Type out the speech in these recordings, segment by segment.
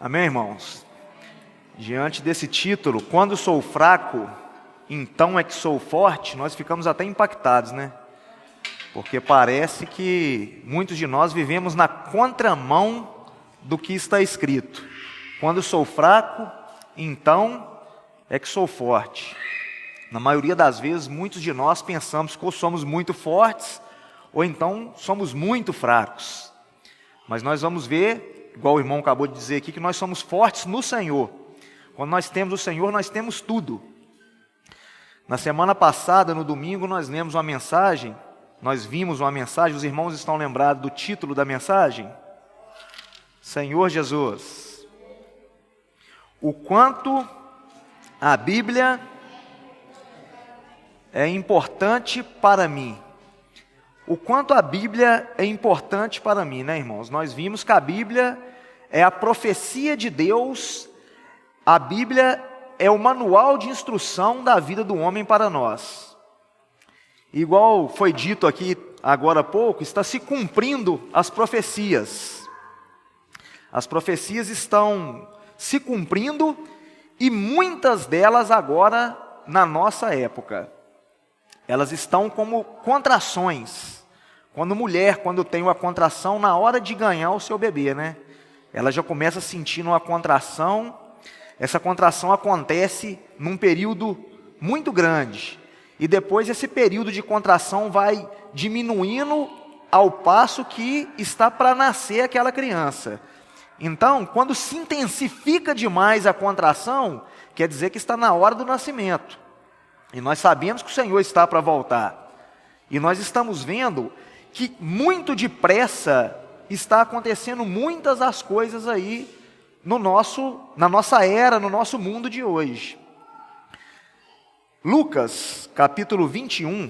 Amém, irmãos? Diante desse título, quando sou fraco, então é que sou forte, nós ficamos até impactados, né? Porque parece que muitos de nós vivemos na contramão do que está escrito. Quando sou fraco, então é que sou forte. Na maioria das vezes, muitos de nós pensamos que ou somos muito fortes, ou então somos muito fracos. Mas nós vamos ver, igual o irmão acabou de dizer aqui, que nós somos fortes no Senhor. Quando nós temos o Senhor, nós temos tudo. Na semana passada, no domingo, nós vimos uma mensagem, os irmãos estão lembrados do título da mensagem? Senhor Jesus. O quanto a Bíblia é importante para mim. O quanto a Bíblia é importante para mim, né, irmãos? Nós vimos que a Bíblia é a profecia de Deus, a Bíblia é o manual de instrução da vida do homem para nós. Igual foi dito aqui agora há pouco, está se cumprindo as profecias. As profecias estão se cumprindo e muitas delas agora na nossa época. Elas estão como contrações. Quando tem uma contração na hora de ganhar o seu bebê, né? Ela já começa sentindo uma contração. Essa contração acontece num período muito grande. E depois esse período de contração vai diminuindo ao passo que está para nascer aquela criança. Então, quando se intensifica demais a contração, quer dizer que está na hora do nascimento. E nós sabemos que o Senhor está para voltar. E nós estamos vendo que muito depressa está acontecendo muitas das coisas aí na nossa era, no nosso mundo de hoje. Lucas, capítulo 21.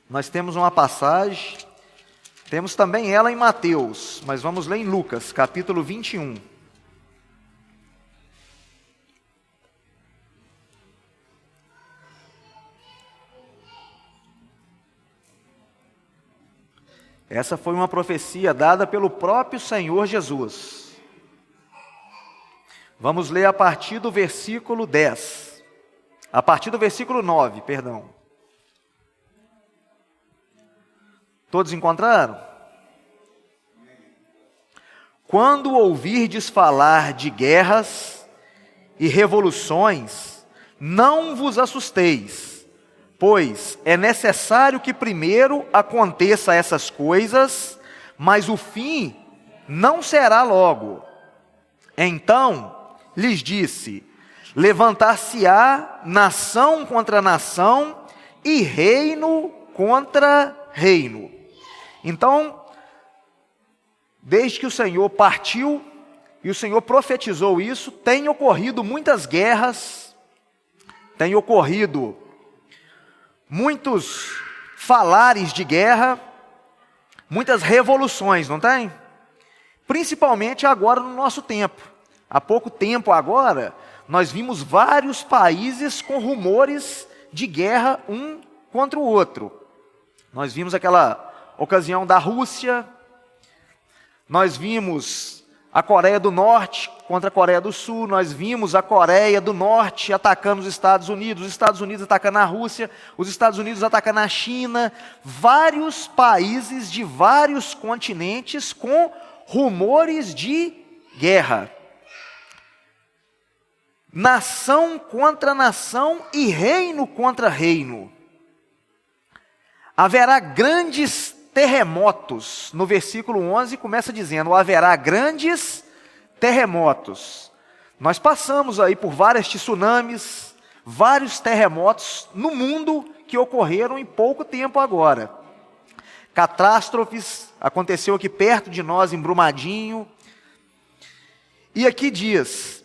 Nós temos uma passagem, temos também ela em Mateus, mas vamos ler em Lucas, capítulo 21. Essa foi uma profecia dada pelo próprio Senhor Jesus. Vamos ler a partir do versículo 10. A partir do versículo 9, perdão. Todos encontraram? Quando ouvirdes falar de guerras e revoluções, não vos assusteis. Pois é necessário que primeiro aconteça essas coisas, mas o fim não será logo. Então lhes disse: levantar-se-á nação contra nação e reino contra reino. Então, desde que o Senhor partiu e o Senhor profetizou isso, tem ocorrido muitas guerras, tem ocorrido muitos falares de guerra, muitas revoluções, não tem? Principalmente agora no nosso tempo. Há pouco tempo agora, nós vimos vários países com rumores de guerra um contra o outro. Nós vimos aquela ocasião da Rússia, nós vimos a Coreia do Norte contra a Coreia do Sul, nós vimos a Coreia do Norte atacando os Estados Unidos atacando a Rússia, os Estados Unidos atacando a China, vários países de vários continentes com rumores de guerra. Nação contra nação e reino contra reino. Haverá grandes terremotos. No versículo 11 começa dizendo: haverá grandes terremotos. Nós passamos aí por vários tsunamis, vários terremotos no mundo que ocorreram em pouco tempo agora. Catástrofes, aconteceu aqui perto de nós em Brumadinho. E aqui diz: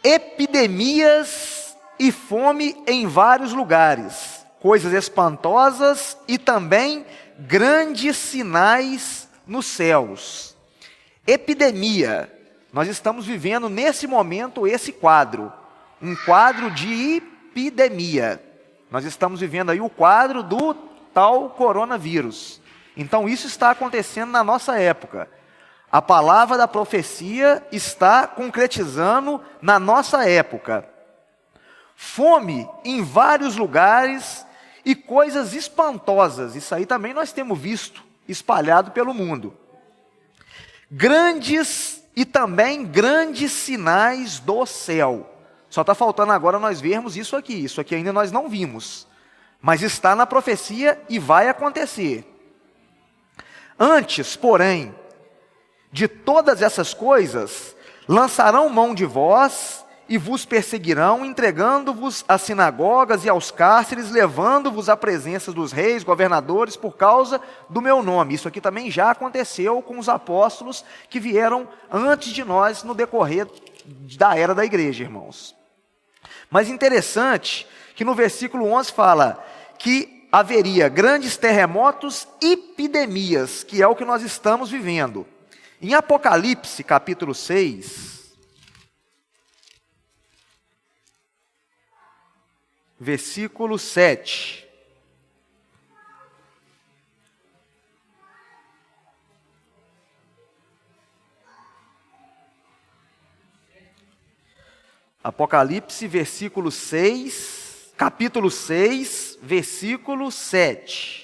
epidemias e fome em vários lugares, coisas espantosas e também grandes sinais nos céus. Epidemia, nós estamos vivendo nesse momento esse quadro, um quadro de epidemia. Nós estamos vivendo aí o quadro do tal coronavírus. Então isso está acontecendo na nossa época. A palavra da profecia está concretizando na nossa época. Fome em vários lugares e coisas espantosas. Isso aí também nós temos visto espalhado pelo mundo. Grandes e também grandes sinais do céu. Só está faltando agora nós vermos isso aqui. Isso aqui ainda nós não vimos. Mas está na profecia e vai acontecer. Antes, porém, de todas essas coisas, lançarão mão de vós e vos perseguirão, entregando-vos às sinagogas e aos cárceres, levando-vos à presença dos reis, governadores, por causa do meu nome. Isso aqui também já aconteceu com os apóstolos que vieram antes de nós no decorrer da era da igreja, irmãos. Mas interessante que no versículo 11 fala que haveria grandes terremotos e epidemias, que é o que nós estamos vivendo. Em Apocalipse, capítulo 6, versículo 7. Apocalipse, versículo 6, capítulo 6, versículo 7.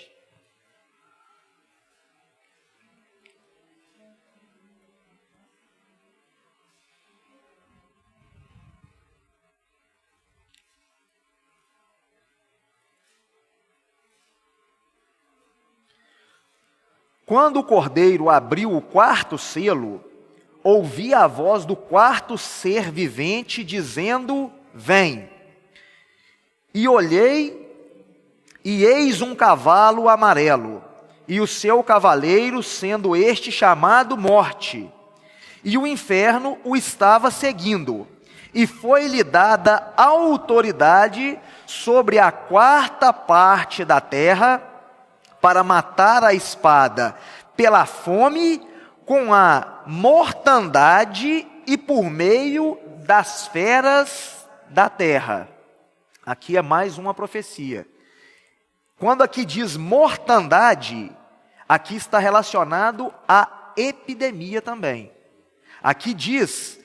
Quando o cordeiro abriu o quarto selo, ouvi a voz do quarto ser vivente dizendo: vem. E olhei, e eis um cavalo amarelo, e o seu cavaleiro, sendo este chamado Morte, e o inferno o estava seguindo, e foi-lhe dada autoridade sobre a quarta parte da terra, para matar a espada pela fome, com a mortandade e por meio das feras da terra. Aqui é mais uma profecia. Quando aqui diz mortandade, aqui está relacionado à epidemia também. Aqui diz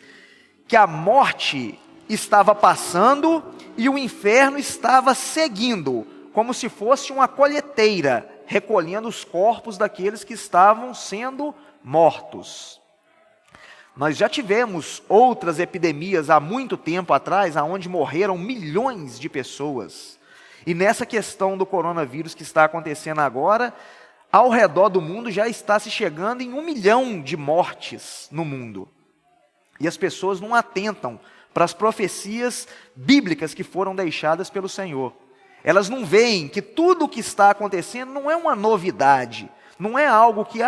que a morte estava passando e o inferno estava seguindo, como se fosse uma colheiteira, recolhendo os corpos daqueles que estavam sendo mortos. Nós já tivemos outras epidemias há muito tempo atrás, onde morreram milhões de pessoas. E nessa questão do coronavírus que está acontecendo agora, ao redor do mundo já está se chegando em 1 milhão de mortes no mundo. E as pessoas não atentam para as profecias bíblicas que foram deixadas pelo Senhor. Elas não veem que tudo o que está acontecendo não é uma novidade, não é algo que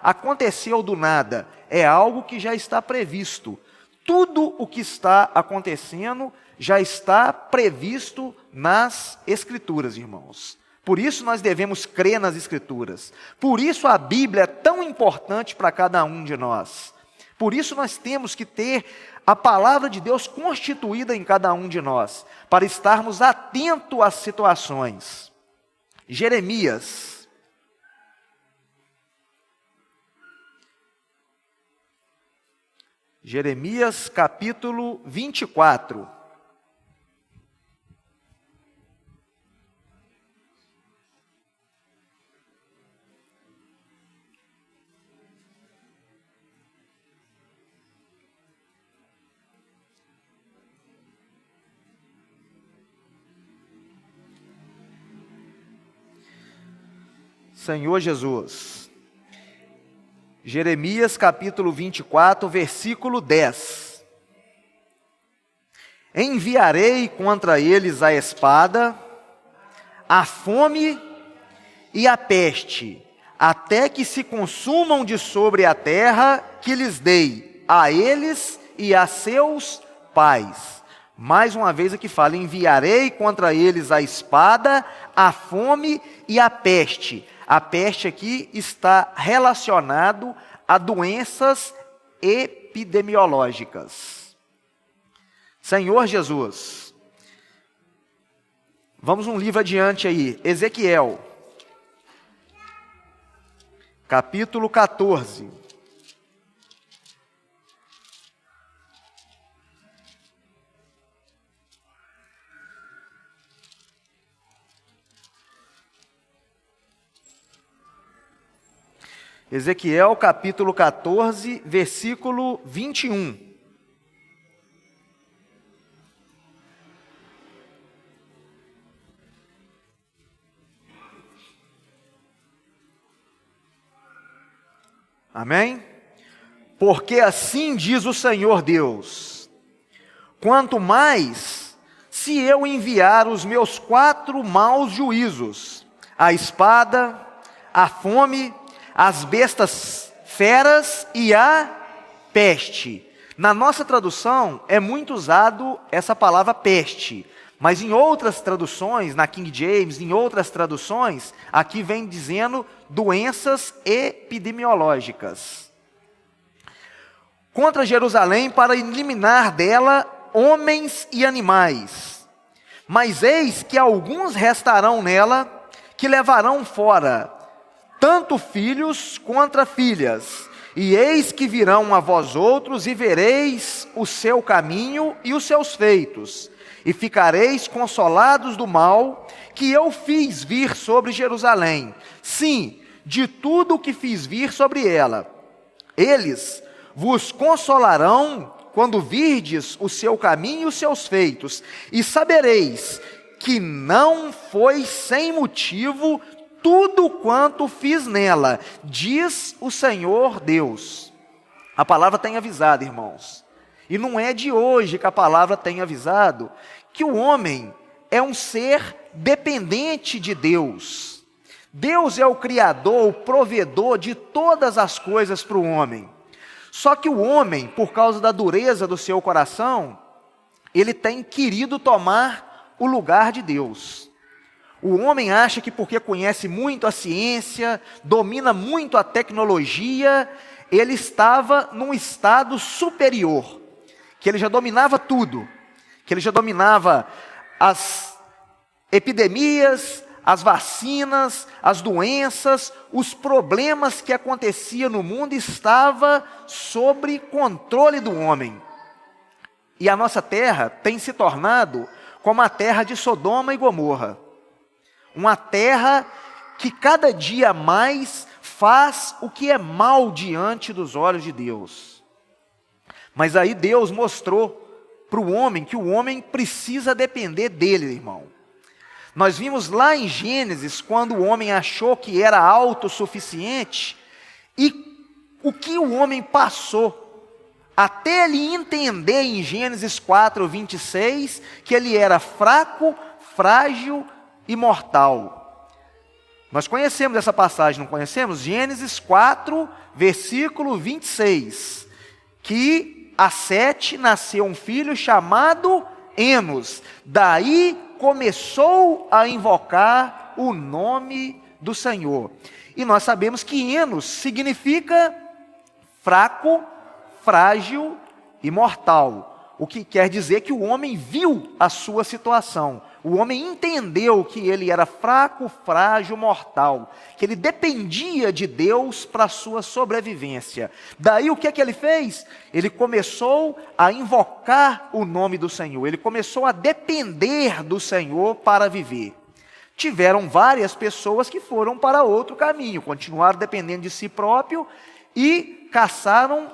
aconteceu do nada, é algo que já está previsto. Tudo o que está acontecendo já está previsto nas Escrituras, irmãos. Por isso nós devemos crer nas Escrituras. Por isso a Bíblia é tão importante para cada um de nós. Por isso nós temos que ter a palavra de Deus constituída em cada um de nós, para estarmos atentos às situações. Jeremias. Jeremias capítulo 24. Senhor Jesus. Jeremias capítulo 24, versículo 10. Enviarei contra eles a espada, a fome e a peste, até que se consumam de sobre a terra que lhes dei, a eles e a seus pais. Mais uma vez aqui fala, enviarei contra eles a espada, a fome e a peste. A peste aqui está relacionado a doenças epidemiológicas. Senhor Jesus, vamos um livro adiante aí, Ezequiel. capítulo 14. Ezequiel capítulo 14, versículo 21. Amém? Porque assim diz o Senhor Deus: quanto mais se eu enviar os meus 4 maus juízos, a espada, a fome, as bestas feras e a peste. Na nossa tradução é muito usado essa palavra peste, mas em outras traduções, na King James, em outras traduções, aqui vem dizendo doenças epidemiológicas. Contra Jerusalém para eliminar dela homens e animais. Mas eis que alguns restarão nela, que levarão fora tanto filhos contra filhas, e eis que virão a vós outros, e vereis o seu caminho e os seus feitos, e ficareis consolados do mal que eu fiz vir sobre Jerusalém, sim, de tudo o que fiz vir sobre ela. Eles vos consolarão quando virdes o seu caminho e os seus feitos, e sabereis que não foi sem motivo tudo quanto fiz nela, diz o Senhor Deus. A palavra tem avisado, irmãos, e não é de hoje que a palavra tem avisado, que o homem é um ser dependente de Deus. Deus é o Criador, o provedor de todas as coisas para o homem. Só que o homem, por causa da dureza do seu coração, ele tem querido tomar o lugar de Deus. O homem acha que porque conhece muito a ciência, domina muito a tecnologia, ele estava num estado superior, que ele já dominava tudo, que ele já dominava as epidemias, as vacinas, as doenças, os problemas que aconteciam no mundo estava sob controle do homem. E a nossa terra tem se tornado como a terra de Sodoma e Gomorra. Uma terra que cada dia mais faz o que é mal diante dos olhos de Deus. Mas aí Deus mostrou para o homem que o homem precisa depender dele, irmão. Nós vimos lá em Gênesis, quando o homem achou que era autossuficiente, e o que o homem passou, até ele entender em Gênesis 4, 26, que ele era fraco, frágil e mortal. Nós conhecemos essa passagem, não conhecemos? Gênesis 4, versículo 26, que a Sete nasceu um filho chamado Enos, daí começou a invocar o nome do Senhor. E nós sabemos que Enos significa fraco, frágil e mortal. O que quer dizer que o homem viu a sua situação. O homem entendeu que ele era fraco, frágil, mortal, que ele dependia de Deus para a sua sobrevivência. Daí o que é que ele fez? Ele começou a invocar o nome do Senhor, ele começou a depender do Senhor para viver. Tiveram várias pessoas que foram para outro caminho, continuaram dependendo de si próprio e caçaram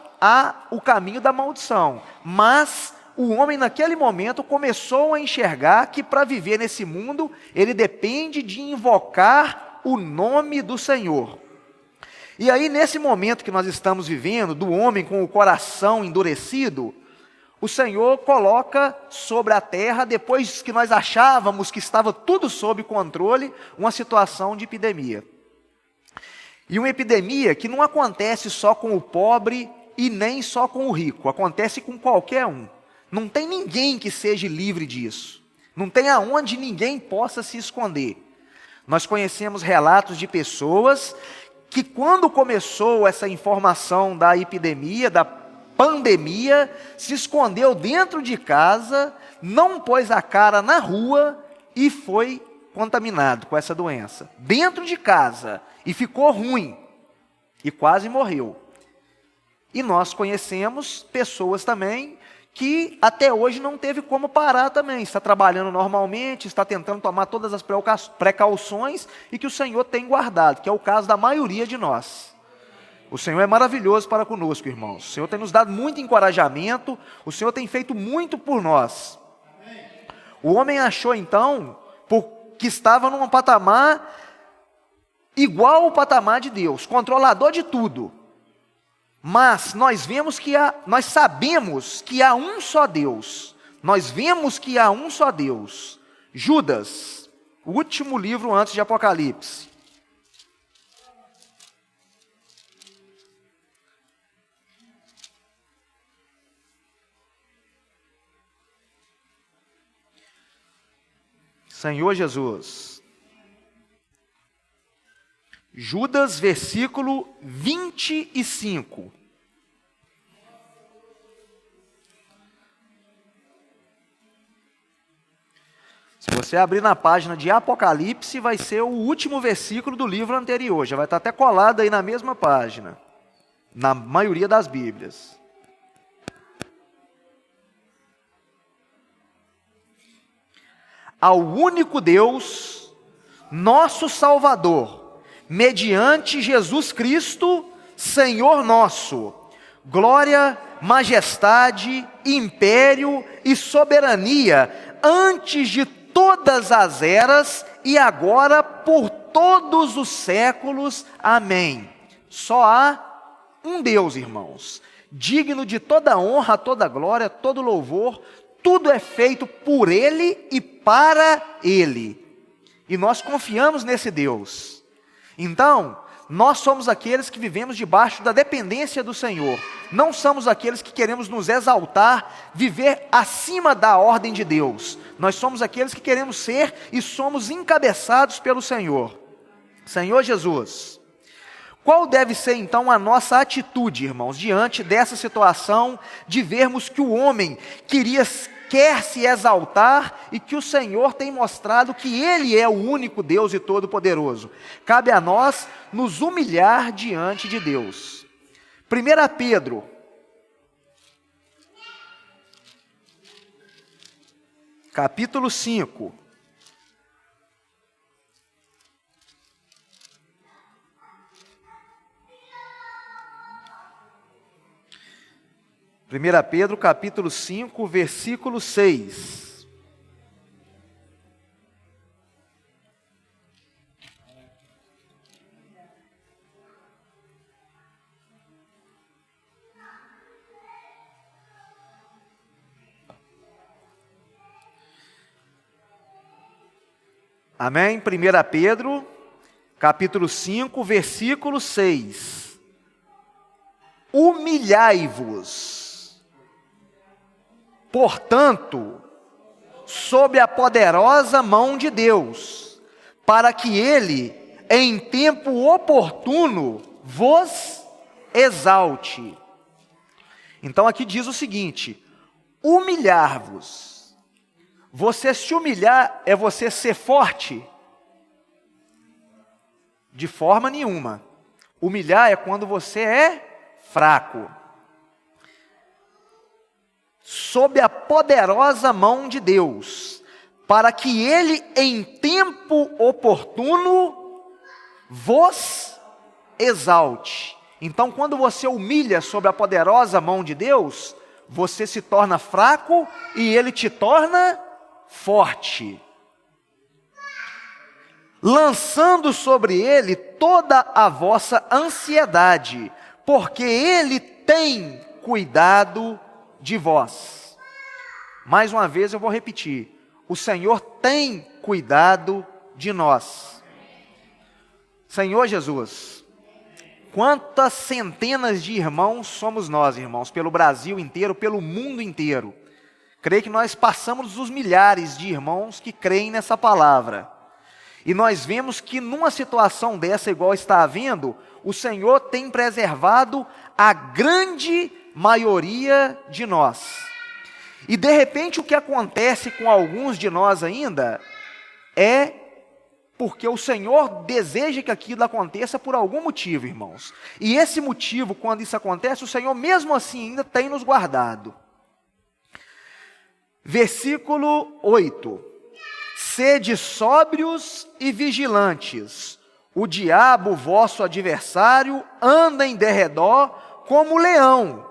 o caminho da maldição. Mas o homem naquele momento começou a enxergar que para viver nesse mundo, ele depende de invocar o nome do Senhor. E aí nesse momento que nós estamos vivendo, do homem com o coração endurecido, o Senhor coloca sobre a terra, depois que nós achávamos que estava tudo sob controle, uma situação de epidemia. E uma epidemia que não acontece só com o pobre e nem só com o rico, acontece com qualquer um. Não tem ninguém que seja livre disso. Não tem aonde ninguém possa se esconder. Nós conhecemos relatos de pessoas que quando começou essa informação da epidemia, da pandemia, se escondeu dentro de casa, não pôs a cara na rua e foi contaminado com essa doença. Dentro de casa. E ficou ruim. e quase morreu. E nós conhecemos pessoas também que até hoje não teve como parar também, está trabalhando normalmente, está tentando tomar todas as precauções e que o Senhor tem guardado, que é o caso da maioria de nós. O Senhor é maravilhoso para conosco, irmãos. O Senhor tem nos dado muito encorajamento, o Senhor tem feito muito por nós. O homem achou então que estava num patamar igual ao patamar de Deus, controlador de tudo. Mas nós sabemos que há um só Deus. Nós vemos que há um só Deus. Judas, o último livro antes de Apocalipse. Senhor Jesus. Judas, versículo 25. Se você abrir na página de Apocalipse, vai ser o último versículo do livro anterior. Já vai estar até colado aí na mesma página, na maioria das Bíblias. Ao único Deus, nosso Salvador, mediante Jesus Cristo, Senhor nosso, glória, majestade, império e soberania, antes de todas as eras e agora por todos os séculos. Amém. Só há um Deus, irmãos, digno de toda honra, toda glória, todo louvor. Tudo é feito por Ele e para Ele. E nós confiamos nesse Deus. Então, nós somos aqueles que vivemos debaixo da dependência do Senhor. Não somos aqueles que queremos nos exaltar, viver acima da ordem de Deus. Nós somos aqueles que queremos ser e somos encabeçados pelo Senhor. Senhor Jesus. Qual deve ser então a nossa atitude, irmãos, diante dessa situação de vermos que o homem quer se exaltar e que o Senhor tem mostrado que Ele é o único Deus e Todo-Poderoso? Cabe a nós nos humilhar diante de Deus. 1 Pedro, capítulo 5. Primeira Pedro, capítulo 5, versículo 6. Amém? 1 Pedro, capítulo 5, versículo 6. Humilhai-vos, portanto, sob a poderosa mão de Deus, para que Ele, em tempo oportuno, vos exalte. Então aqui diz o seguinte: humilhar-vos. Você se humilhar é você ser forte? De forma nenhuma. Humilhar é quando você é fraco. Sob a poderosa mão de Deus, para que Ele em tempo oportuno vos exalte. Então, quando você humilha sob a poderosa mão de Deus, você se torna fraco e Ele te torna forte. Lançando sobre Ele toda a vossa ansiedade, porque Ele tem cuidado de vós. Mais uma vez eu vou repetir: o Senhor tem cuidado de nós. Senhor Jesus, quantas centenas de irmãos somos nós, irmãos, pelo Brasil inteiro, pelo mundo inteiro. Creio que nós passamos dos milhares de irmãos que creem nessa palavra. E nós vemos que numa situação dessa, igual está havendo, o Senhor tem preservado a grande maioria de nós. E de repente o que acontece com alguns de nós ainda é porque o Senhor deseja que aquilo aconteça por algum motivo, irmãos. E esse motivo, quando isso acontece, o Senhor mesmo assim ainda tem nos guardado. Versículo 8. Sede sóbrios e vigilantes. O diabo, vosso adversário, anda em derredor como leão,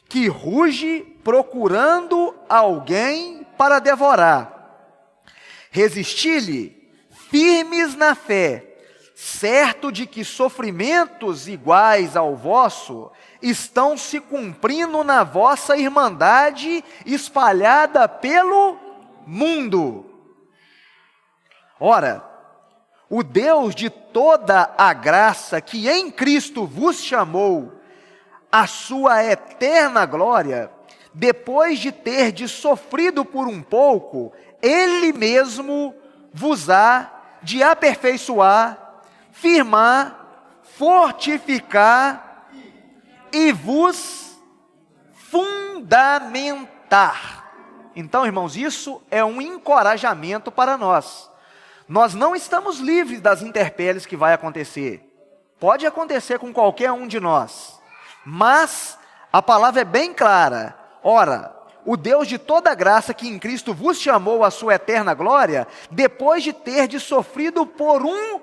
que ruge procurando alguém para devorar. Resisti-lhe, firmes na fé, certo de que sofrimentos iguais ao vosso estão se cumprindo na vossa irmandade espalhada pelo mundo. Ora, o Deus de toda a graça que em Cristo vos chamou a sua eterna glória, depois de terdes sofrido por um pouco, Ele mesmo vos há de aperfeiçoar, firmar, fortificar e vos fundamentar. Então, irmãos, isso é um encorajamento para nós. Nós não estamos livres das intempéries que vai acontecer. Pode acontecer com qualquer um de nós. Mas a palavra é bem clara. Ora, o Deus de toda graça que em Cristo vos chamou à sua eterna glória, depois de terdes sofrido por um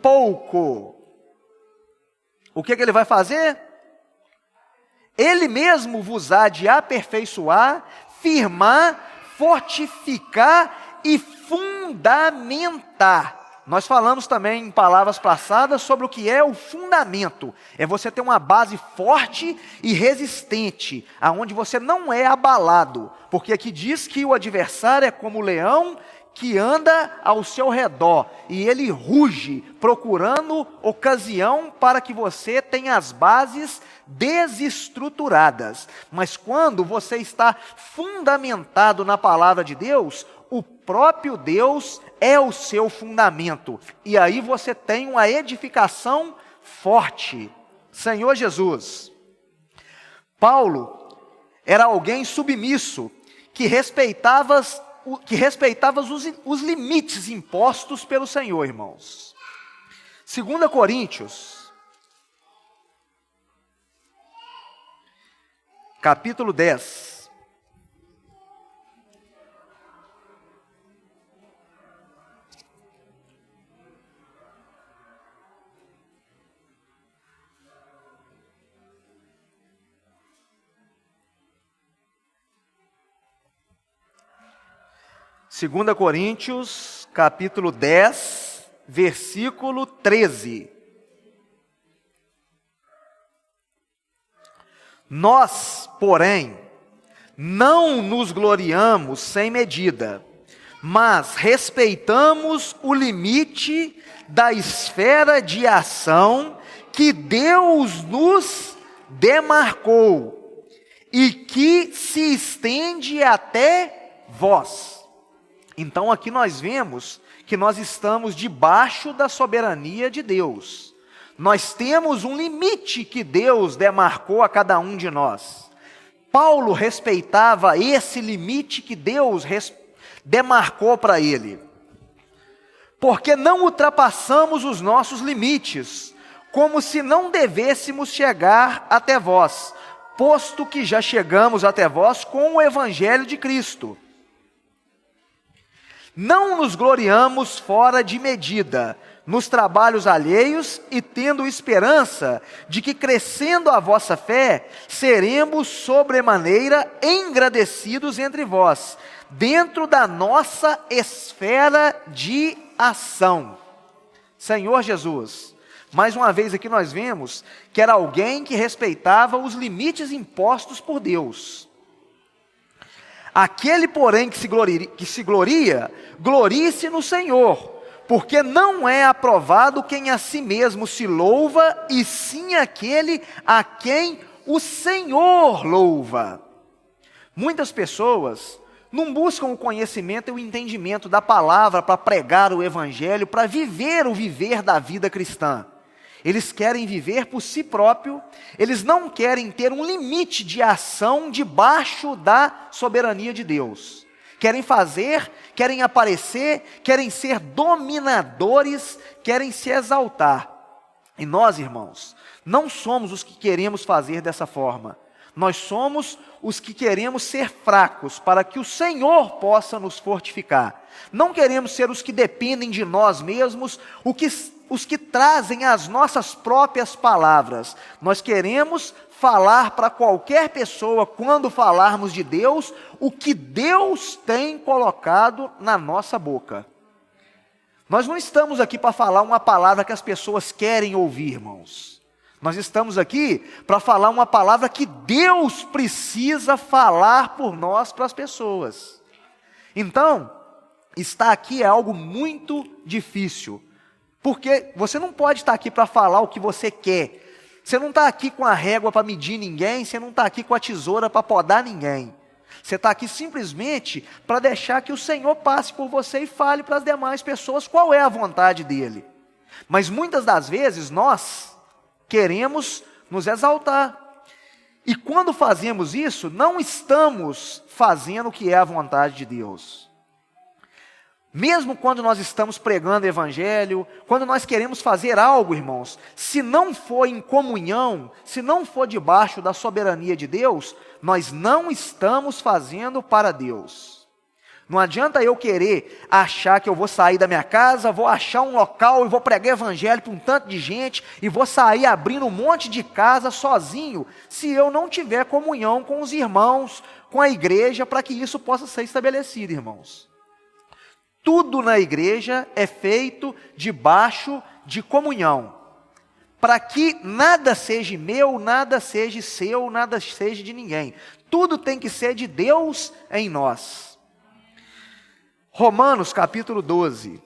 pouco. O que Ele vai fazer? Ele mesmo vos há de aperfeiçoar, firmar, fortificar e fundamentar. Nós falamos também em palavras passadas sobre o que é o fundamento. É você ter uma base forte e resistente, aonde você não é abalado. Porque aqui diz que o adversário é como o leão que anda ao seu redor. E ele ruge, procurando ocasião para que você tenha as bases desestruturadas. Mas quando você está fundamentado na palavra de Deus, o próprio Deus é o seu fundamento. E aí você tem uma edificação forte. Senhor Jesus. Paulo era alguém submisso, que respeitava os limites impostos pelo Senhor, irmãos. 2 Coríntios, capítulo 10. Segunda Coríntios, capítulo 10, versículo 13. Nós, porém, não nos gloriamos sem medida, mas respeitamos o limite da esfera de ação que Deus nos demarcou e que se estende até vós. Então aqui nós vemos que nós estamos debaixo da soberania de Deus. Nós temos um limite que Deus demarcou a cada um de nós. Paulo respeitava esse limite que Deus demarcou para ele. Porque não ultrapassamos os nossos limites, como se não devêssemos chegar até vós, posto que já chegamos até vós com o evangelho de Cristo. Não nos gloriamos fora de medida, nos trabalhos alheios e tendo esperança de que, crescendo a vossa fé, seremos sobremaneira engrandecidos entre vós, dentro da nossa esfera de ação. Senhor Jesus, mais uma vez aqui nós vemos que era alguém que respeitava os limites impostos por Deus. Aquele, porém, que se gloria, glorie-se no Senhor, porque não é aprovado quem a si mesmo se louva, e sim aquele a quem o Senhor louva. Muitas pessoas não buscam o conhecimento e o entendimento da palavra para pregar o evangelho, para viver o viver da vida cristã. Eles querem viver por si próprio, eles não querem ter um limite de ação debaixo da soberania de Deus. querem fazer, querem aparecer, querem ser dominadores, querem se exaltar. E nós, irmãos, não somos os que queremos fazer dessa forma. Nós somos os que queremos ser fracos, para que o Senhor possa nos fortificar. Não queremos ser os que dependem de nós mesmos, os que trazem as nossas próprias palavras. Nós queremos falar para qualquer pessoa, quando falarmos de Deus, o que Deus tem colocado na nossa boca. Nós não estamos aqui para falar uma palavra que as pessoas querem ouvir, irmãos. Nós estamos aqui para falar uma palavra que Deus precisa falar por nós para as pessoas. Então, estar aqui é algo muito difícil, porque você não pode estar aqui para falar o que você quer. Você não está aqui com a régua para medir ninguém, você não está aqui com a tesoura para podar ninguém. Você está aqui simplesmente para deixar que o Senhor passe por você e fale para as demais pessoas qual é a vontade dEle. Mas muitas das vezes nós queremos nos exaltar. E quando fazemos isso, não estamos fazendo o que é a vontade de Deus. Mesmo quando nós estamos pregando o Evangelho, quando nós queremos fazer algo, irmãos, se não for em comunhão, se não for debaixo da soberania de Deus, nós não estamos fazendo para Deus. Não adianta eu querer achar que eu vou sair da minha casa, vou achar um local e vou pregar Evangelho para um tanto de gente, e vou sair abrindo um monte de casa sozinho, se eu não tiver comunhão com os irmãos, com a igreja, para que isso possa ser estabelecido, irmãos. Tudo na igreja é feito debaixo de comunhão, para que nada seja meu, nada seja seu, nada seja de ninguém. Tudo tem que ser de Deus em nós. Romanos capítulo 12.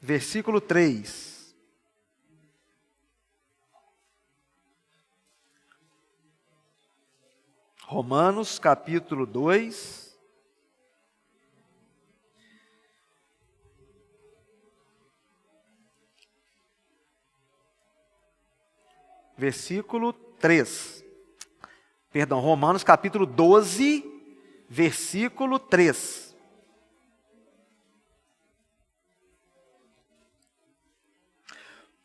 Versículo 3. Romanos capítulo 2, versículo 3. Perdão, Romanos capítulo 12, versículo 3.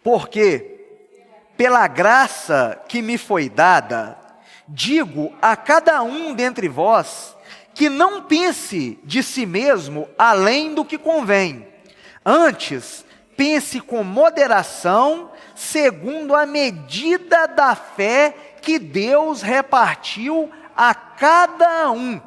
Porque, pela graça que me foi dada, digo a cada um dentre vós, que não pense de si mesmo além do que convém. Antes, pense com moderação, segundo a medida da fé que Deus repartiu a cada um.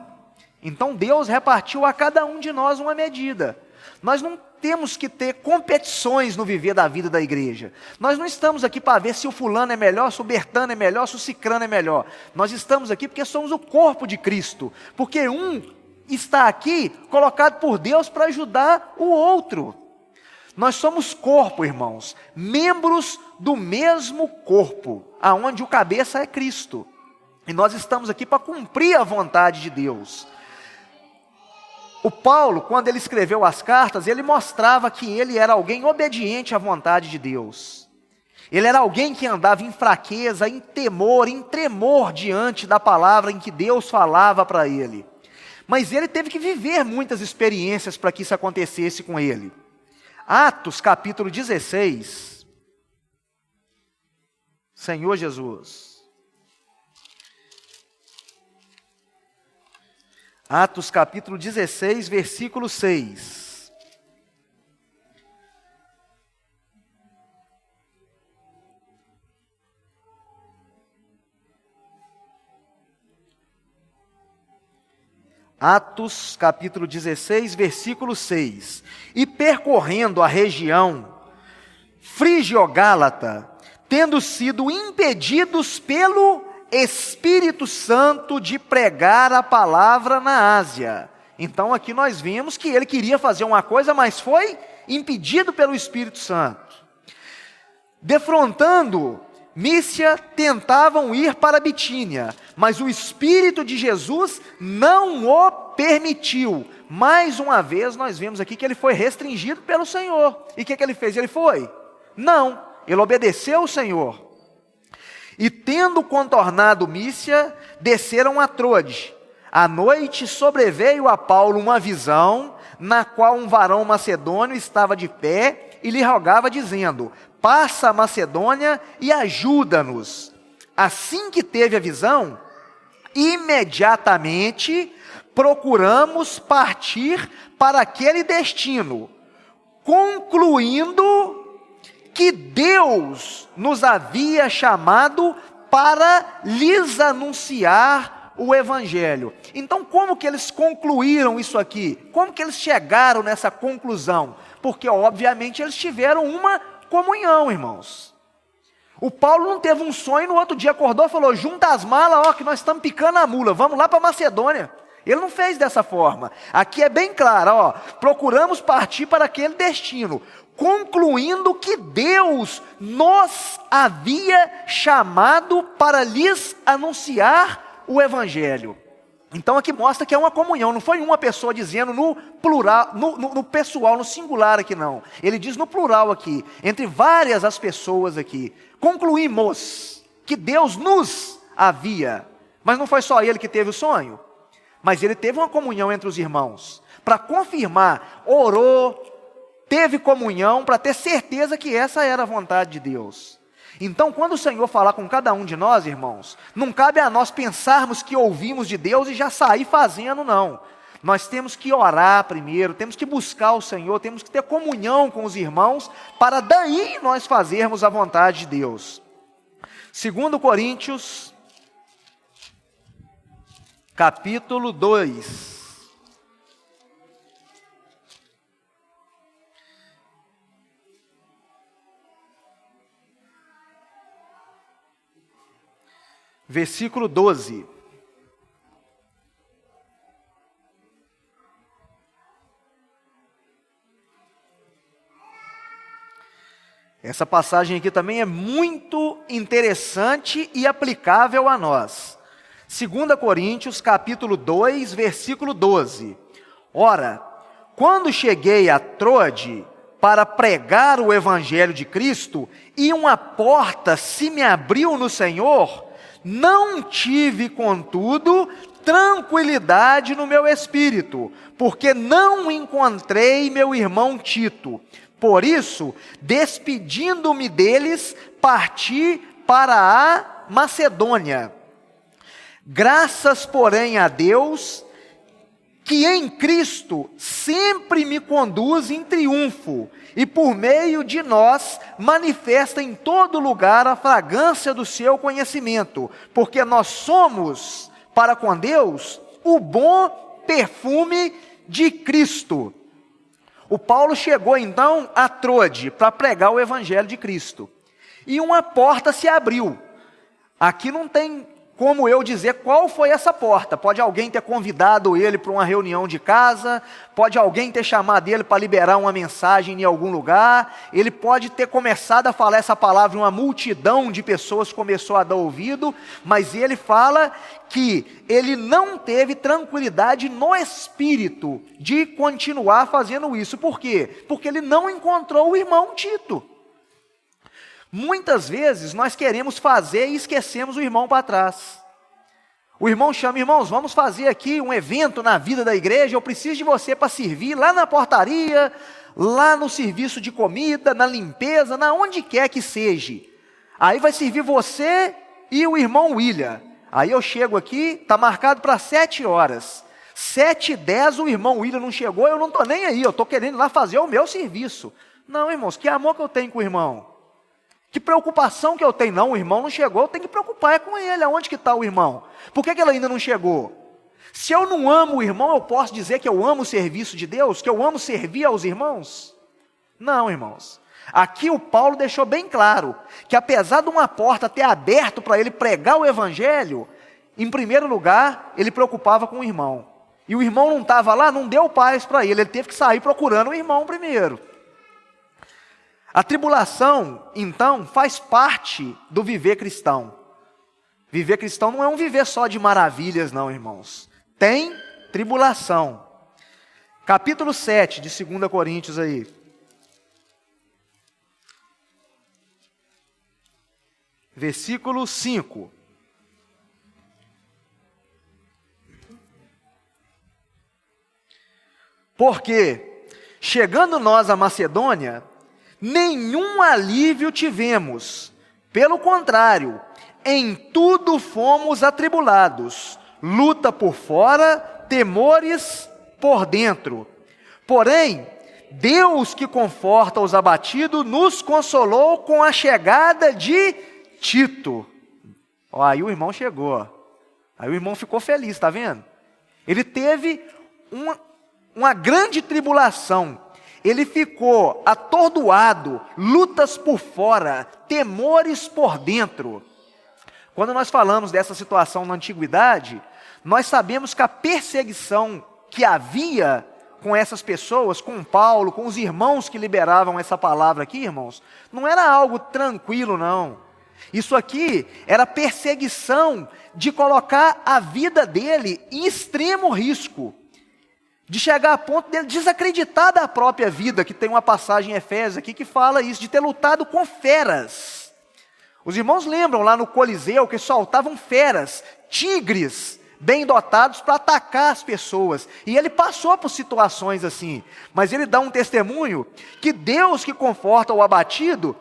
Então Deus repartiu a cada um de nós uma medida. Nós não temos que ter competições no viver da vida da igreja. Nós não estamos aqui para ver se o fulano é melhor, se o Bertano é melhor, se o cicrano é melhor. Nós estamos aqui porque somos o corpo de Cristo. Porque um está aqui colocado por Deus para ajudar o outro. Nós somos corpo, irmãos, membros do mesmo corpo, aonde o cabeça é Cristo. E nós estamos aqui para cumprir a vontade de Deus. O Paulo, quando ele escreveu as cartas, ele mostrava que ele era alguém obediente à vontade de Deus. Ele era alguém que andava em fraqueza, em temor, em tremor diante da palavra em que Deus falava para ele. Mas ele teve que viver muitas experiências para que isso acontecesse com ele. Atos capítulo 16. Senhor Jesus. Atos capítulo 16, versículo 6. Atos capítulo 16, versículo 6. E percorrendo a região frígio-gálata, tendo sido impedidos pelo Espírito Santo de pregar a palavra na Ásia. Então aqui nós vimos que ele queria fazer uma coisa, mas foi impedido pelo Espírito Santo. Defrontando Mícia, tentavam ir para Bitínia, mas o Espírito de Jesus não o permitiu. Mais uma vez nós vemos aqui que ele foi restringido pelo Senhor. E o que ele fez? Ele foi? Não, ele obedeceu o Senhor. E tendo contornado Mísia, desceram a Troade. À noite sobreveio a Paulo uma visão, na qual um varão macedônio estava de pé e lhe rogava, dizendo: passa a Macedônia e ajuda-nos. Assim que teve a visão, imediatamente procuramos partir para aquele destino, concluindo que Deus nos havia chamado para lhes anunciar o Evangelho. Então, como que eles concluíram isso aqui? Como que eles chegaram nessa conclusão? Porque, obviamente, eles tiveram uma comunhão, irmãos. O Paulo não teve um sonho, no outro dia acordou e falou: junta as malas, ó, que nós estamos picando a mula, vamos lá para Macedônia. Ele não fez dessa forma. Aqui é bem claro, ó, procuramos partir para aquele destino, concluindo que Deus nos havia chamado para lhes anunciar o Evangelho. Então aqui mostra que é uma comunhão, não foi uma pessoa dizendo no plural, no pessoal, no singular aqui não. Ele diz no plural aqui, entre várias as pessoas aqui. Concluímos que Deus nos havia, mas não foi só ele que teve o sonho, mas ele teve uma comunhão entre os irmãos, para confirmar, orou, teve comunhão, para ter certeza que essa era a vontade de Deus. Então, quando o Senhor falar com cada um de nós, irmãos, não cabe a nós pensarmos que ouvimos de Deus e já sair fazendo, não. Nós temos que orar primeiro, temos que buscar o Senhor, temos que ter comunhão com os irmãos, para daí nós fazermos a vontade de Deus. 2 Coríntios, capítulo 2. Versículo 12. Essa passagem aqui também é muito interessante e aplicável a nós. 2 Coríntios, capítulo 2, versículo 12. Ora, quando cheguei a Troade para pregar o Evangelho de Cristo, e uma porta se me abriu no Senhor, não tive, contudo, tranquilidade no meu espírito, porque não encontrei meu irmão Tito. Por isso, despedindo-me deles, parti para a Macedônia. Graças, porém, a Deus, que em Cristo sempre me conduz em triunfo, e por meio de nós manifesta em todo lugar a fragrância do seu conhecimento, porque nós somos, para com Deus, o bom perfume de Cristo. O Paulo chegou então a Troade para pregar o Evangelho de Cristo, e uma porta se abriu. Aqui não tem como eu dizer qual foi essa porta. Pode alguém ter convidado ele para uma reunião de casa, pode alguém ter chamado ele para liberar uma mensagem em algum lugar, ele pode ter começado a falar essa palavra e uma multidão de pessoas começou a dar ouvido, mas ele fala que ele não teve tranquilidade no espírito de continuar fazendo isso. Por quê? Porque ele não encontrou o irmão Tito. Muitas vezes nós queremos fazer e esquecemos o irmão para trás. O irmão chama: irmãos, vamos fazer aqui um evento na vida da igreja, eu preciso de você para servir lá na portaria, lá no serviço de comida, na limpeza, na onde quer que seja. Aí vai servir você e o irmão William. Aí eu chego aqui, está marcado para 7 horas. 7h10 o irmão William não chegou, eu não estou nem aí, eu estou querendo ir lá fazer o meu serviço. Não, irmãos, que amor que eu tenho com o irmão. Que preocupação que eu tenho? Não, o irmão não chegou, eu tenho que preocupar com ele. Aonde que está o irmão? Por que ele ainda não chegou? Se eu não amo o irmão, eu posso dizer que eu amo o serviço de Deus? Que eu amo servir aos irmãos? Não, irmãos. Aqui o Paulo deixou bem claro que apesar de uma porta ter aberto para ele pregar o Evangelho, em primeiro lugar, ele preocupava com o irmão. E o irmão não estava lá, não deu paz para ele teve que sair procurando o irmão primeiro. A tribulação, então, faz parte do viver cristão. Viver cristão não é um viver só de maravilhas, não, irmãos. Tem tribulação. Capítulo 7 de 2 Coríntios aí. versículo 5. Porque, chegando nós à Macedônia, nenhum alívio tivemos, pelo contrário, em tudo fomos atribulados, luta por fora, temores por dentro. Porém, Deus que conforta os abatidos, nos consolou com a chegada de Tito. Ó, aí o irmão chegou. Aí o irmão ficou feliz, está vendo? Ele teve uma grande tribulação. Ele ficou atordoado, lutas por fora, temores por dentro. Quando nós falamos dessa situação na antiguidade, nós sabemos que a perseguição que havia com essas pessoas, com Paulo, com os irmãos que liberavam essa palavra aqui, irmãos, não era algo tranquilo, não. Isso aqui era perseguição de colocar a vida dele em extremo risco, de chegar a ponto dele desacreditar da própria vida, que tem uma passagem em Efésios aqui que fala isso, de ter lutado com feras. Os irmãos lembram lá no Coliseu que soltavam feras, tigres, bem dotados para atacar as pessoas. E ele passou por situações assim. Mas ele dá um testemunho que Deus que conforta o abatido,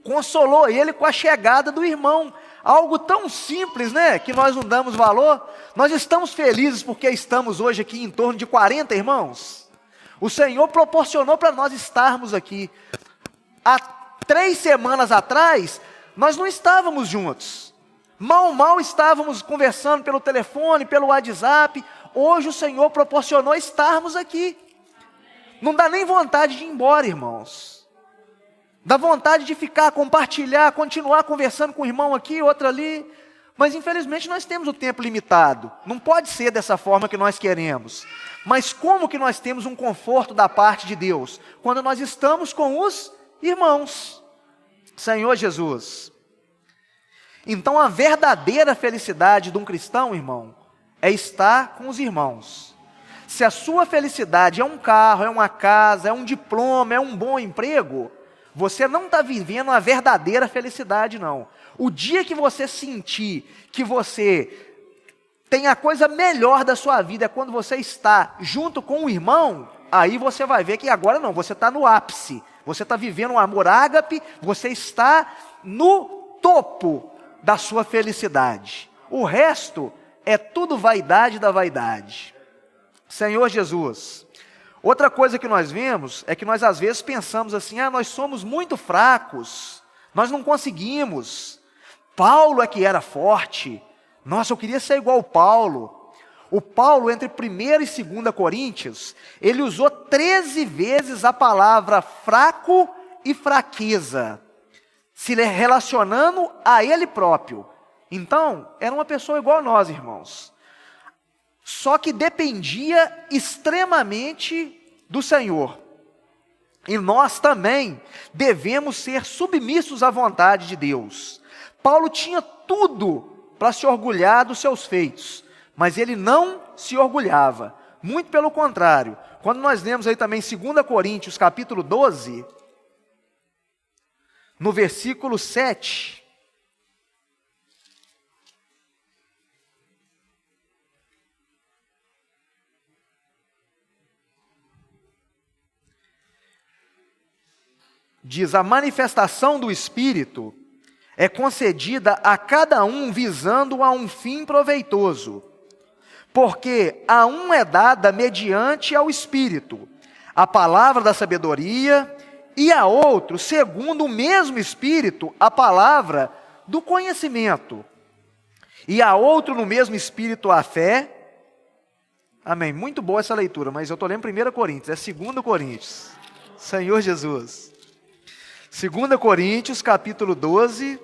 consolou ele com a chegada do irmão. Algo tão simples, né? Que nós não damos valor. Nós estamos felizes porque estamos hoje aqui em torno de 40 irmãos. O Senhor proporcionou para nós estarmos aqui. Há 3 semanas atrás, nós não estávamos juntos. Mal estávamos conversando pelo telefone, pelo WhatsApp. Hoje o Senhor proporcionou estarmos aqui. Não dá nem vontade de ir embora, irmãos. Dá vontade de ficar, compartilhar, continuar conversando com um irmão aqui, outro ali. Mas infelizmente nós temos o tempo limitado. Não pode ser dessa forma que nós queremos. Mas como que nós temos um conforto da parte de Deus? Quando nós estamos com os irmãos. Senhor Jesus. Então a verdadeira felicidade de um cristão, irmão, é estar com os irmãos. Se a sua felicidade é um carro, é uma casa, é um diploma, é um bom emprego, você não está vivendo a verdadeira felicidade, não. O dia que você sentir que você tem a coisa melhor da sua vida é quando você está junto com o irmão, aí você vai ver que agora não, você está no ápice. Você está vivendo um amor ágape, você está no topo da sua felicidade. O resto é tudo vaidade da vaidade. Senhor Jesus, outra coisa que nós vemos é que nós às vezes pensamos assim, nós somos muito fracos, nós não conseguimos. Paulo é que era forte. Nossa, eu queria ser igual ao Paulo. O Paulo, entre 1 e 2 Coríntios, ele usou 13 vezes a palavra fraco e fraqueza, se relacionando a ele próprio. Então, era uma pessoa igual a nós, irmãos. Só que dependia extremamente do Senhor. E nós também devemos ser submissos à vontade de Deus. Paulo tinha tudo para se orgulhar dos seus feitos, mas ele não se orgulhava. Muito pelo contrário. Quando nós lemos aí também 2 Coríntios, capítulo 12... no versículo 7, diz: a manifestação do Espírito é concedida a cada um visando a um fim proveitoso, porque a um é dada mediante ao Espírito a palavra da sabedoria, e a outro, segundo o mesmo Espírito, a palavra do conhecimento. E a outro, no mesmo Espírito, a fé. Amém. Muito boa essa leitura, mas eu estou lendo 1 Coríntios, é 2 Coríntios. Senhor Jesus. 2 Coríntios, capítulo 12,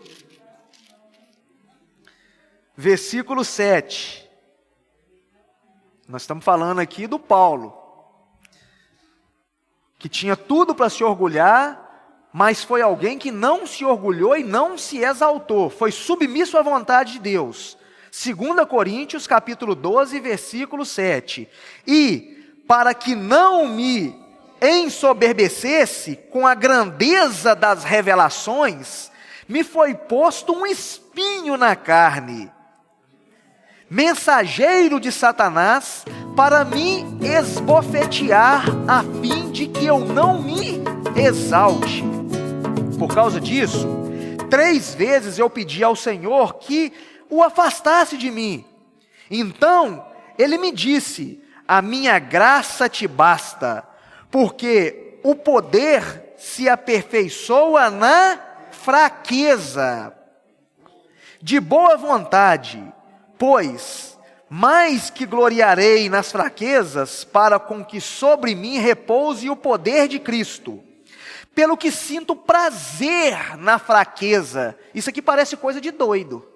versículo 7. Nós estamos falando aqui do Paulo, que tinha tudo para se orgulhar, mas foi alguém que não se orgulhou e não se exaltou, foi submisso à vontade de Deus. 2 Coríntios, capítulo 12, versículo 7. E, para que não me ensoberbecesse com a grandeza das revelações, me foi posto um espinho na carne, mensageiro de Satanás, para me esbofetear, a fim de que eu não me exalte. Por causa disso, 3 vezes eu pedi ao Senhor que o afastasse de mim. Então ele me disse: a minha graça te basta, porque o poder se aperfeiçoa na fraqueza. De boa vontade, pois, mais que gloriarei nas fraquezas, para com que sobre mim repouse o poder de Cristo. Pelo que sinto prazer na fraqueza. Isso aqui parece coisa de doido.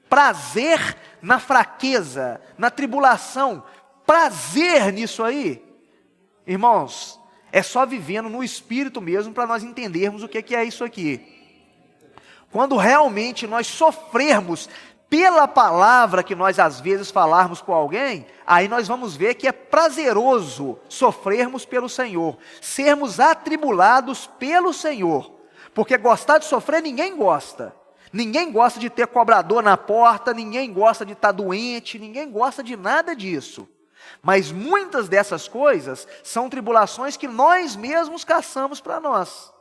Prazer na fraqueza, na tribulação. Prazer nisso aí. Irmãos, é só vivendo no Espírito mesmo para nós entendermos o que é isso aqui. Quando realmente nós sofrermos pela palavra que nós às vezes falarmos com alguém, aí nós vamos ver que é prazeroso sofrermos pelo Senhor, sermos atribulados pelo Senhor, porque gostar de sofrer ninguém gosta. Ninguém gosta de ter cobrador na porta, ninguém gosta de estar doente, ninguém gosta de nada disso. Mas muitas dessas coisas são tribulações que nós mesmos caçamos para nós.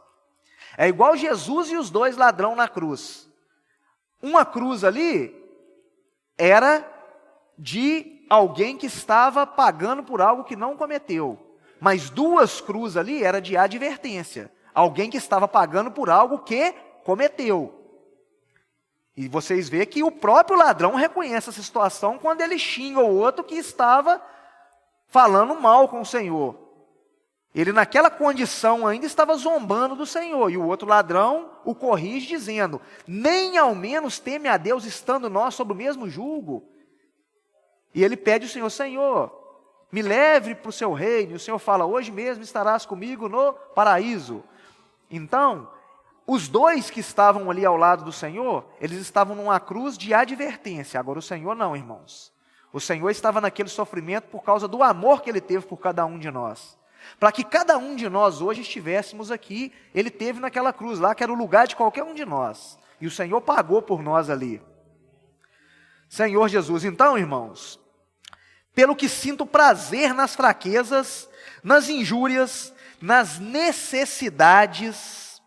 É igual Jesus e os 2 ladrões na cruz. Uma cruz ali era de alguém que estava pagando por algo que não cometeu. Mas 2 cruzes ali era de advertência. Alguém que estava pagando por algo que cometeu. E vocês veem que o próprio ladrão reconhece essa situação quando ele xinga o outro que estava falando mal com o Senhor. Ele naquela condição ainda estava zombando do Senhor. E o outro ladrão o corrige dizendo: nem ao menos teme a Deus estando nós sob o mesmo jugo. E ele pede ao Senhor: Senhor, me leve para o seu reino. E o Senhor fala: hoje mesmo estarás comigo no paraíso. Então, os 2 que estavam ali ao lado do Senhor, eles estavam numa cruz de advertência. Agora o Senhor não, irmãos. O Senhor estava naquele sofrimento por causa do amor que Ele teve por cada um de nós. Para que cada um de nós hoje estivéssemos aqui, Ele teve naquela cruz lá, que era o lugar de qualquer um de nós. E o Senhor pagou por nós ali. Senhor Jesus, então, irmãos, pelo que sinto prazer nas fraquezas, nas injúrias, nas necessidades,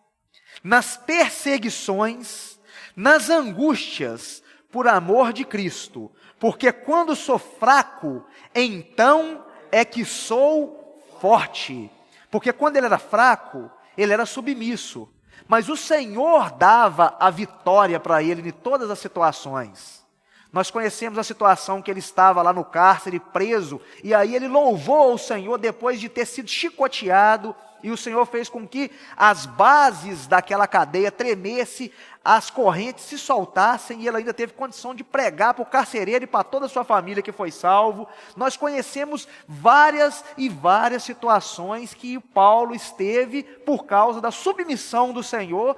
nas perseguições, nas angústias, por amor de Cristo. Porque quando sou fraco, então é que sou forte. Porque quando ele era fraco, ele era submisso. Mas o Senhor dava a vitória para ele em todas as situações. Nós conhecemos a situação que ele estava lá no cárcere, preso, e aí ele louvou o Senhor depois de ter sido chicoteado, e o Senhor fez com que as bases daquela cadeia tremessem, as correntes se soltassem, e ele ainda teve condição de pregar para o carcereiro e para toda a sua família que foi salvo. Nós conhecemos várias e várias situações que Paulo esteve por causa da submissão do Senhor,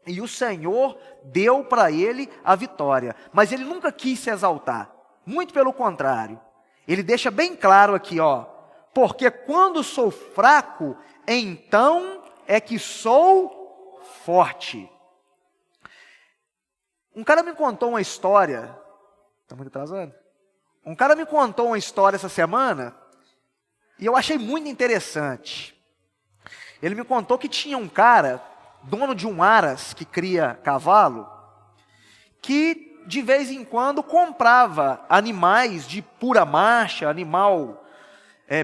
e o Senhor deu para ele a vitória. Mas ele nunca quis se exaltar, muito pelo contrário. Ele deixa bem claro aqui, porque quando sou fraco, então é que sou forte. Um cara me contou uma história, está muito atrasado? Um cara me contou uma história essa semana, e eu achei muito interessante. Ele me contou que tinha um cara, dono de um aras que cria cavalo, que de vez em quando comprava animais de pura marcha, animal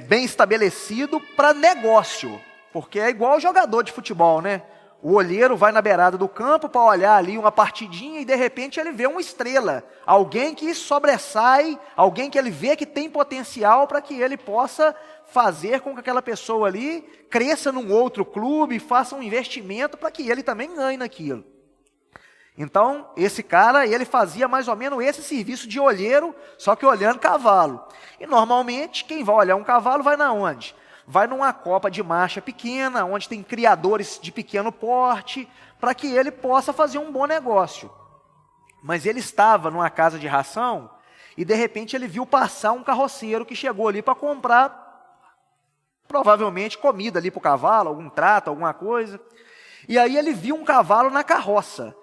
bem estabelecido para negócio, porque é igual jogador de futebol, né? O olheiro vai na beirada do campo para olhar ali uma partidinha e de repente ele vê uma estrela, alguém que sobressai, alguém que ele vê que tem potencial para que ele possa fazer com que aquela pessoa ali cresça num outro clube, faça um investimento para que ele também ganhe naquilo. Então, esse cara, ele fazia mais ou menos esse serviço de olheiro, só que olhando cavalo. E normalmente, quem vai olhar um cavalo vai na onde? Vai numa copa de marcha pequena, onde tem criadores de pequeno porte, para que ele possa fazer um bom negócio. Mas ele estava numa casa de ração, e de repente ele viu passar um carroceiro que chegou ali para comprar, provavelmente, comida ali para o cavalo, algum trato, alguma coisa. E aí ele viu um cavalo na carroça.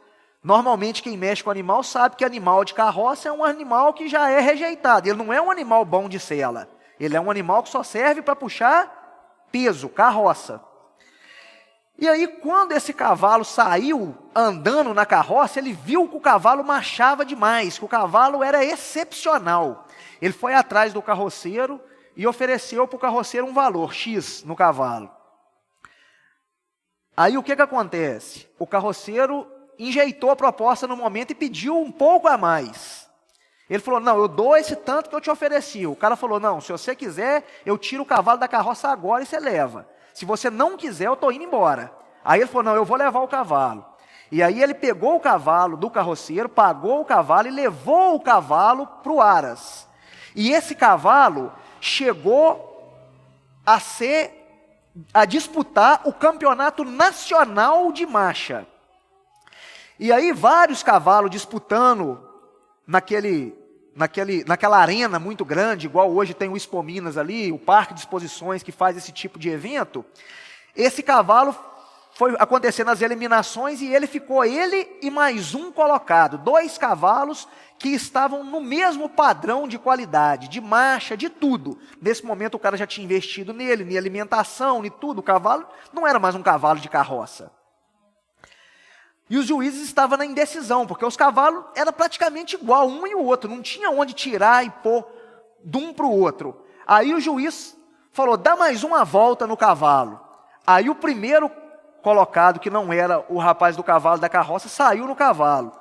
Normalmente quem mexe com animal sabe que animal de carroça é um animal que já é rejeitado. Ele não é um animal bom de sela. Ele é um animal que só serve para puxar peso, carroça. E aí quando esse cavalo saiu andando na carroça, ele viu que o cavalo marchava demais, que o cavalo era excepcional. Ele foi atrás do carroceiro e ofereceu para o carroceiro um valor, X, no cavalo. Aí o que acontece? O carroceiro enjeitou a proposta no momento e pediu um pouco a mais. Ele falou, não, eu dou esse tanto que eu te ofereci. O cara falou, não, se você quiser, eu tiro o cavalo da carroça agora e você leva. Se você não quiser, eu estou indo embora. Aí ele falou, não, eu vou levar o cavalo. E aí ele pegou o cavalo do carroceiro, pagou o cavalo e levou o cavalo para o Aras. E esse cavalo chegou a disputar o campeonato nacional de marcha. E aí vários cavalos disputando naquela arena muito grande, igual hoje tem o Expo Minas ali, o parque de exposições que faz esse tipo de evento. Esse cavalo foi acontecendo as eliminações e ele e mais um colocado, 2 cavalos que estavam no mesmo padrão de qualidade, de marcha, de tudo. Nesse momento o cara já tinha investido nele, em alimentação, em tudo. O cavalo não era mais um cavalo de carroça. E os juízes estavam na indecisão, porque os cavalos eram praticamente igual, um e o outro, não tinha onde tirar e pôr de um para o outro. Aí o juiz falou, dá mais uma volta no cavalo. Aí o primeiro colocado, que não era o rapaz do cavalo da carroça, saiu no cavalo.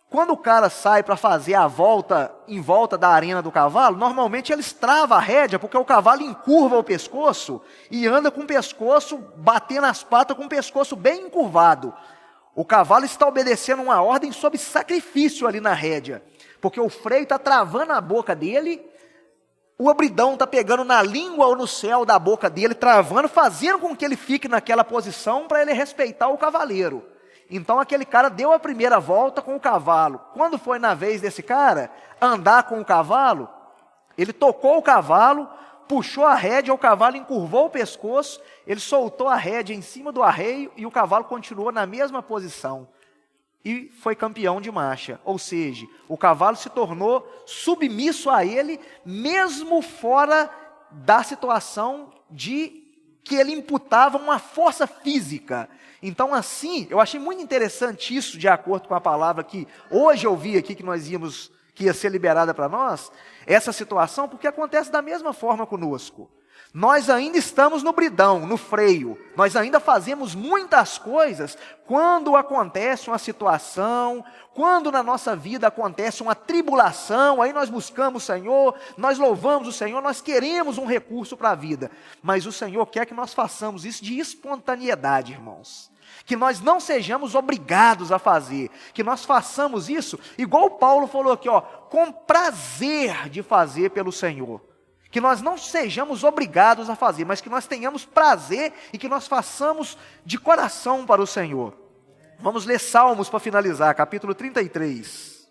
Quando o cara sai para fazer a volta em volta da arena do cavalo, normalmente ele trava a rédea, porque o cavalo encurva o pescoço e anda com o pescoço, batendo as patas com o pescoço bem encurvado. O cavalo está obedecendo uma ordem sob sacrifício ali na rédea, porque o freio está travando a boca dele, o abridão está pegando na língua ou no céu da boca dele, travando, fazendo com que ele fique naquela posição para ele respeitar o cavaleiro. Então aquele cara deu a primeira volta com o cavalo. Quando foi na vez desse cara andar com o cavalo, ele tocou o cavalo, puxou a rédea, o cavalo encurvou o pescoço, ele soltou a rédea em cima do arreio e o cavalo continuou na mesma posição. E foi campeão de marcha. Ou seja, o cavalo se tornou submisso a ele, mesmo fora da situação de que ele imputava uma força física. Então assim, eu achei muito interessante isso, de acordo com a palavra que hoje eu vi aqui, que ia ser liberada para nós, essa situação, porque acontece da mesma forma conosco. Nós ainda estamos no bridão, no freio, nós ainda fazemos muitas coisas quando acontece uma situação, quando na nossa vida acontece uma tribulação, aí nós buscamos o Senhor, nós louvamos o Senhor, nós queremos um recurso para a vida, mas o Senhor quer que nós façamos isso de espontaneidade, irmãos. Que nós não sejamos obrigados a fazer, que nós façamos isso, igual Paulo falou aqui, com prazer de fazer pelo Senhor. Que nós não sejamos obrigados a fazer, mas que nós tenhamos prazer e que nós façamos de coração para o Senhor. Vamos ler Salmos para finalizar, capítulo 33.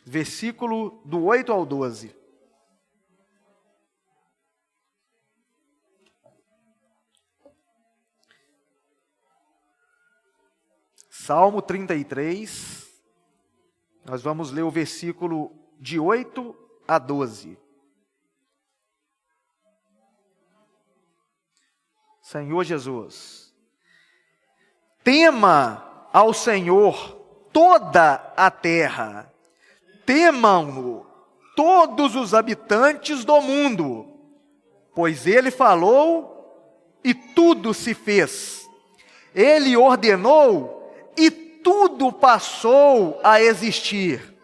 Versículo do 8 ao 12. Salmo 33, nós vamos ler o versículo de 8 a 12. Senhor Jesus, tema ao Senhor toda a terra, temam-no todos os habitantes do mundo, pois Ele falou e tudo se fez, Ele ordenou e tudo passou a existir.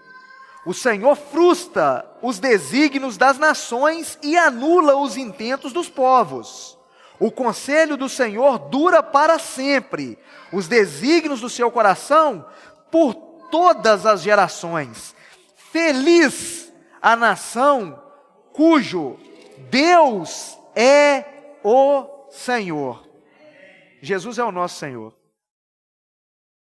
O Senhor frustra os desígnios das nações e anula os intentos dos povos. O conselho do Senhor dura para sempre, os desígnios do seu coração por todas as gerações. Feliz a nação cujo Deus é o Senhor. Jesus é o nosso Senhor.